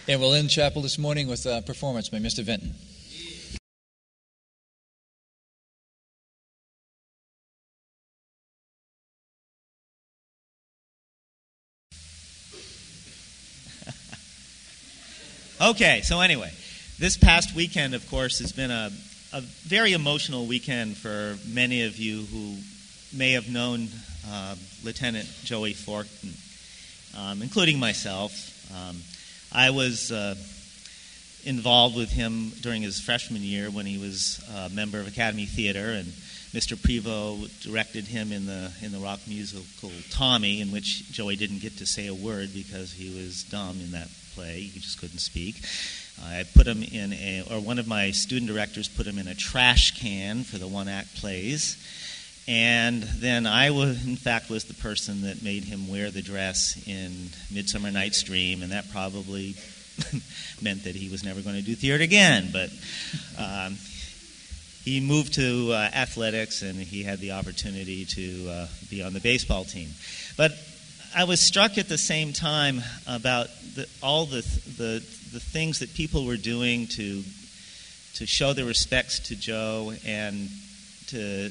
And we'll end chapel this morning with a performance by Mr. Vinton. Okay, so anyway, this past weekend, of course, has been a very emotional weekend for many of you who may have known Lieutenant Joey Fortin, including myself. I was involved with him during his freshman year when he was a member of Academy Theater, and Mr. Prevost directed him in the rock musical Tommy, in which Joey didn't get to say a word because he was dumb in that play. He just couldn't speak. I put him in one of my student directors put him in a trash can for the one-act plays. And then I was the person that made him wear the dress in Midsummer Night's Dream, and that probably meant that he was never going to do theater again. But he moved to athletics, and he had the opportunity to be on the baseball team. But I was struck at the same time about all the things that people were doing to show their respects to Joe and to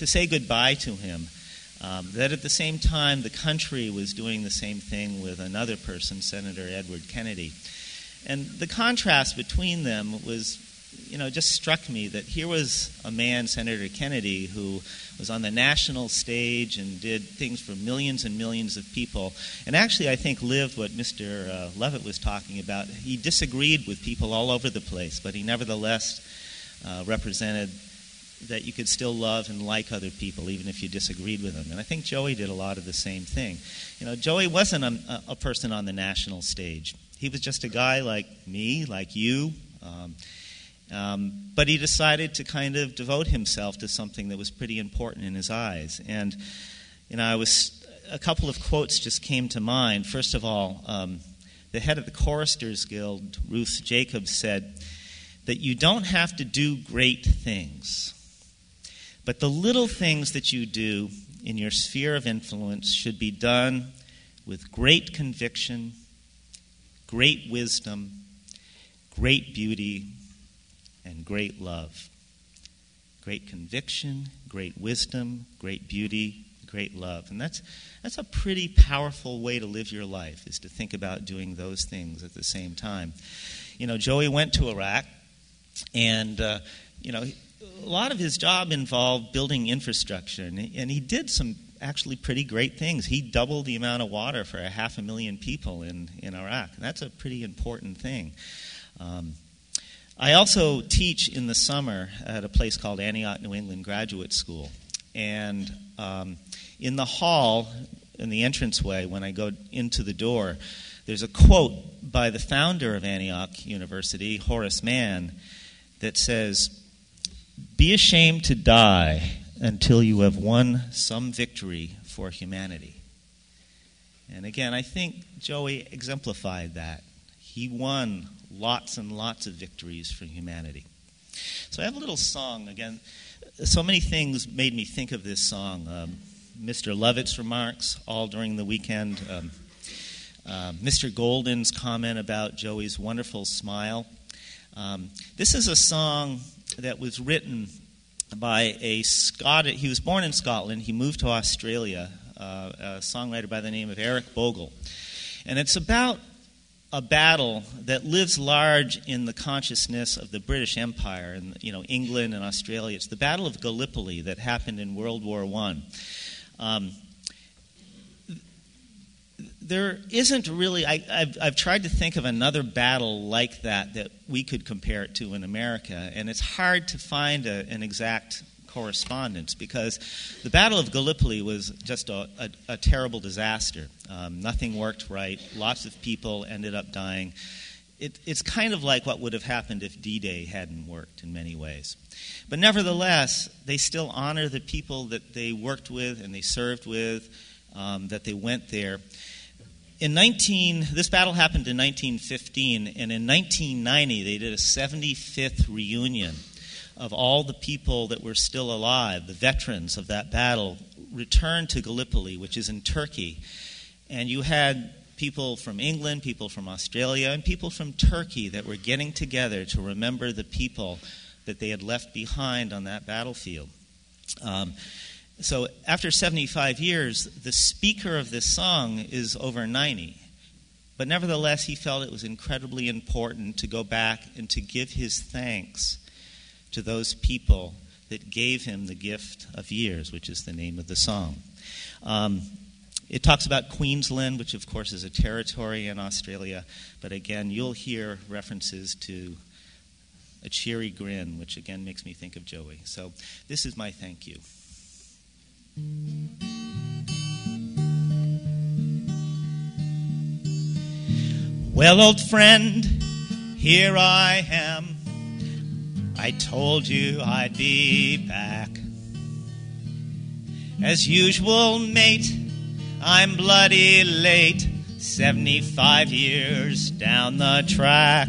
say goodbye to him. That at the same time, the country was doing the same thing with another person, Senator Edward Kennedy. And the contrast between them was, just struck me that here was a man, Senator Kennedy, who was on the national stage and did things for millions and millions of people. And actually, I think, lived what Mr. Levitt was talking about. He disagreed with people all over the place, but he nevertheless represented that you could still love and like other people, even if you disagreed with them. And I think Joey did a lot of the same thing. Joey wasn't a person on the national stage. He was just a guy like me, like you, but he decided to kind of devote himself to something that was pretty important in his eyes. And, a couple of quotes just came to mind. First of all, the head of the Choristers Guild, Ruth Jacobs, said that you don't have to do great things, but the little things that you do in your sphere of influence should be done with great conviction, great wisdom, great beauty, and great love. Great conviction, great wisdom, great beauty, great love. And that's a pretty powerful way to live your life, is to think about doing those things at the same time. Joey went to Iraq, and a lot of his job involved building infrastructure, and he did some actually pretty great things. He doubled the amount of water for 500,000 people in Iraq, and that's a pretty important thing. I also teach in the summer at a place called Antioch, New England Graduate School, and in the hall, in the entranceway, when I go into the door, there's a quote by the founder of Antioch University, Horace Mann, that says, "Be ashamed to die until you have won some victory for humanity." And again, I think Joey exemplified that. He won lots and lots of victories for humanity. So I have a little song. Again, so many things made me think of this song. Mr. Levitt's remarks all during the weekend. Mr. Golden's comment about Joey's wonderful smile. This is a song that was written by a Scottish. He was born in Scotland. He moved to Australia. A songwriter by the name of Eric Bogle, and it's about a battle that lives large in the consciousness of the British Empire and England and Australia. It's the Battle of Gallipoli that happened in World War I. There isn't really. I've tried to think of another battle like that we could compare it to in America, and it's hard to find an exact correspondence, because the Battle of Gallipoli was just a terrible disaster. Nothing worked right. Lots of people ended up dying. It's kind of like what would have happened if D-Day hadn't worked in many ways. But nevertheless, they still honor the people that they worked with and they served with, that they went there. This battle happened in 1915, and in 1990 they did a 75th reunion of all the people that were still alive, the veterans of that battle, returned to Gallipoli, which is in Turkey. And you had people from England, people from Australia, and people from Turkey that were getting together to remember the people that they had left behind on that battlefield. So after 75 years, the speaker of this song is over 90. But nevertheless, he felt it was incredibly important to go back and to give his thanks to those people that gave him the gift of years, which is the name of the song. It talks about Queensland, which of course is a territory in Australia, but again, you'll hear references to a cheery grin, which again makes me think of Joey. So this is my thank you. Well, old friend, here I am. I told you I'd be back. As usual, mate, I'm bloody late, 75 years down the track.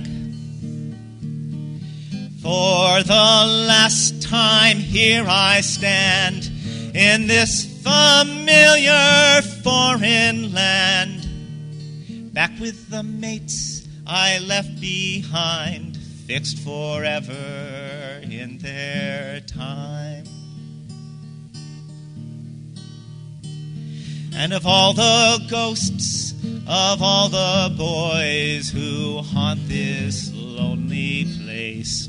For the last time here I stand in this familiar foreign land, back with the mates I left behind, fixed forever in their time. And of all the ghosts, of all the boys who haunt this lonely place,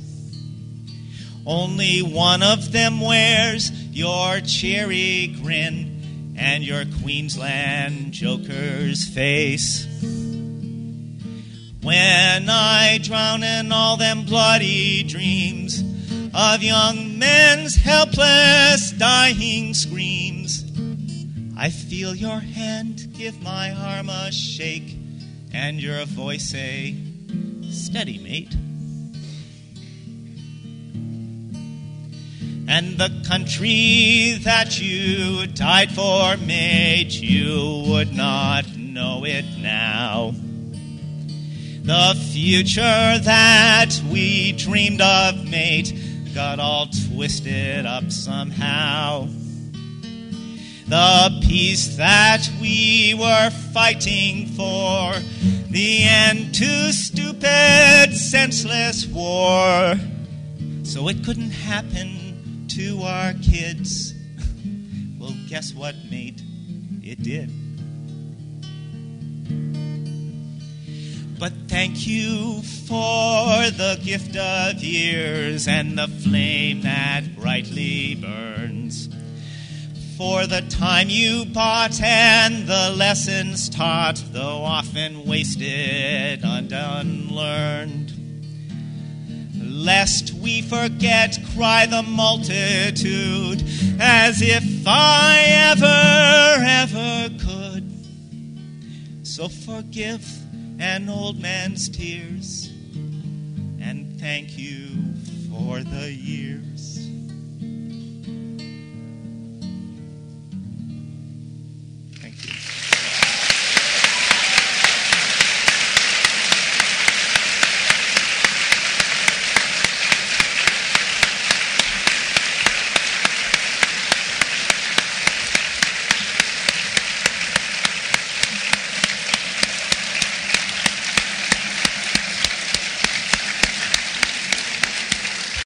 only one of them wears your cheery grin and your Queensland joker's face. When I drown in all them bloody dreams of young men's helpless dying screams, I feel your hand give my arm a shake and your voice say, "Steady, mate." And the country that you died for, mate, you would not know it now. The future that we dreamed of, mate, got all twisted up somehow. The peace that we were fighting for, the end to stupid, senseless war, so it couldn't happen to our kids. Well, guess what, mate? It did. But thank you for the gift of years and the flame that brightly burns, for the time you bought and the lessons taught, though often wasted and unlearned. Lest we forget, cry the multitude, as if I ever could. So forgive an old man's tears, and thank you for the years.